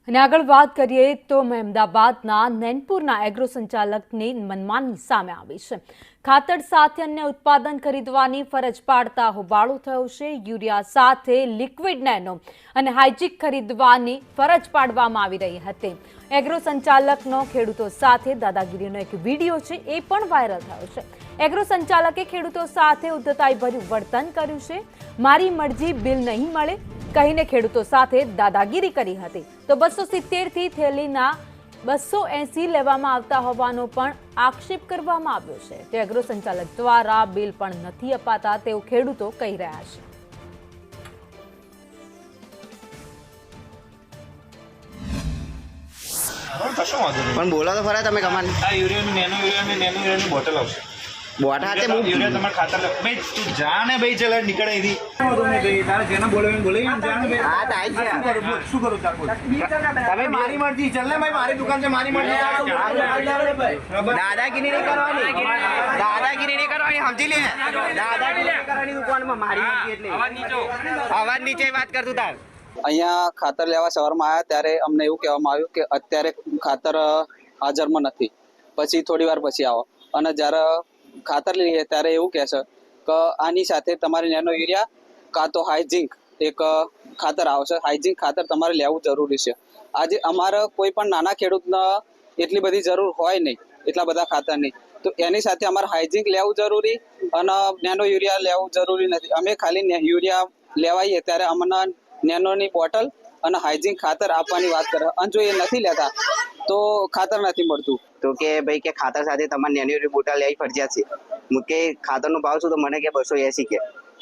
અને આગળ વાત કરીએ તો અમદાવાદના નૈનપુરના એગ્રો સંચાલકની મનમાની સામે આવી છે। ખાતર સાથે અન્ય ઉત્પાદન ખરીદવાની ફરજ પાડતા હોબાળો થયો છે। યુરિયા સાથે લિક્વિડ નેનો અને હાઇજિક ખરીદવાની ફરજ પાડવામાં આવી રહી હતી। એગ્રો સંચાલકનો ખેડૂતો સાથે દાદાગીરીનો એક વિડીયો છે, એ પણ વાયરલ થયો છે। એગ્રો સંચાલકે ખેડૂતો સાથે ઉદ્ધતાઈભર્યું વર્તન કર્યું છે। મારી મરજી બિલ નહીં મળે કહીને ખેડૂતો સાથે દાદાગીરી કરી હતી। તો 270 થી થેલીના 280 લેવામાં આવતા હોવાનો પણ આક્ષેપ કરવામાં આવ્યો છે। તો એગ્રો સંચાલક દ્વારા બિલ પણ નથી અપાતા તેવું ખેડૂતો કહી રહ્યા છે। પણ બોલો તો ખરા તમે કમાન આ યુરિયાની બોટલ આવશે બોટા હાથે હું યુરિયા તમારે ખાતર ભાઈ તું જા ને ભાઈ ચલે નીકળે એથી ભાઈ તારે જેને બોલાવીને બોલાવી જા ને ભાઈ હા તાઈ છે શું કરું ચાલ બોલ તમે મારી મરજી ચલ ને ભાઈ મારી દુકાન છે મારી મરજી દાદાગીરી નહીં કરવાની સમજી લે દાદાગીરી કરવાની દુકાનમાં મારી મરજી એટલે અવાજ નીચે વાત કરતું તાર અહીંયા ખાતર લેવા સવારમાં આવ્યા ત્યારે અમને એવું કહેવામાં આવ્યું કે અત્યારે ખાતર હાજરમાં નથી, પછી થોડી વાર પછી આવો। અને જ્યારે ખાતર લઈએ ત્યારે એવું કહે છે કે આની સાથે તમારે નેનો યુરિયા કાં તો હાઇજિંક એક ખાતર આવશે, હાઇજિંક ખાતર તમારે લેવું જરૂરી છે। આજે અમારે કોઈ પણ નાના ખેડૂતને એટલી બધી જરૂર હોય નહીં, એટલા બધા ખાતરની, તો એની સાથે અમારે હાઇજિંક લેવું જરૂરી અને નેનો યુરિયા લેવું જરૂરી નથી। અમે ખાલી યુરિયા લેવાઈએ ત્યારે અમને નેનોની બોટલ અને હાઇજિન ખાતર આપવાની વાત કરે, અને જો એ નથી લેતા તો ખાતર નથી મળતું। તો કે ભાઈ કે ખાતર સાથે તમારે નેનો યુરિયા બોટલ લેવી ફરજિયાત છે। મુકે ખાતરનો ભાવ શું તો મને કે 280 કે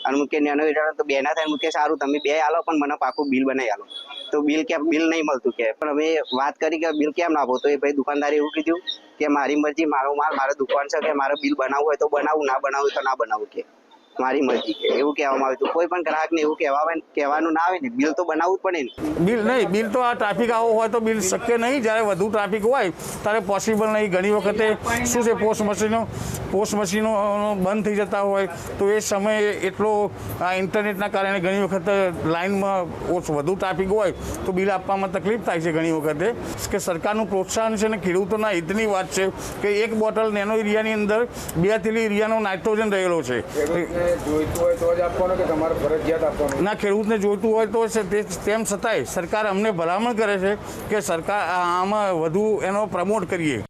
અને મુકે નેનો યુરિયા તો બે ના થાય મુકે સારું તમે બે આલો પણ મને પાકું બિલ બનાવી આલો। તો બિલ નહીં મળતું કે પણ અમે વાત કરી કે બિલ કેમ ના આપો તો એ ભાઈ દુકાનદારે એવું કીધું કે મારી મરજી મારો માલ મારો દુકાન છે કે મારે બિલ બનાવવું હોય તો બનાવું, ના બનાવવું તો ના બનાવું કે મારી મરજી કે એવું કહેવામાં આવ્યું। કોઈ પણ ગ્રાહકને એવું કહેવાનું ના આવે ને, બિલ તો બનાવવું જ પડે ને। બિલ નહીં, બિલ તો આ ટ્રાફિક આવો હોય તો બિલ શક્ય નહીં, જ્યારે વધુ ટ્રાફિક હોય ત્યારે પોસિબલ નહીં। ઘણી વખતે શું છે પોસ્ટ મશીનો બંધ થઈ જતા હોય તો એ સમયે એટલો ઇન્ટરનેટના કારણે ઘણી વખત લાઇનમાં વધુ ટ્રાફિક હોય તો બિલ આપવામાં તકલીફ થાય છે ઘણી વખતે। કે સરકારનું પ્રોત્સાહન છે અને ખેડૂતોના હિતની વાત છે કે એક બોટલ નેનો યુરિયાની અંદર 2 થેલી યુરિયાનો નાઇટ્રોજન રહેલો છે। જોઈતું હોય તો જ આપવાનો કે તમારે ફરજિયાત આપવાનો? ના, ખેડૂતને જોઈતું હોય તો તેમ છતાંય સરકાર અમને ભલામણ કરે છે કે સરકાર આમાં વધુ એનો પ્રમોટ કરીએ।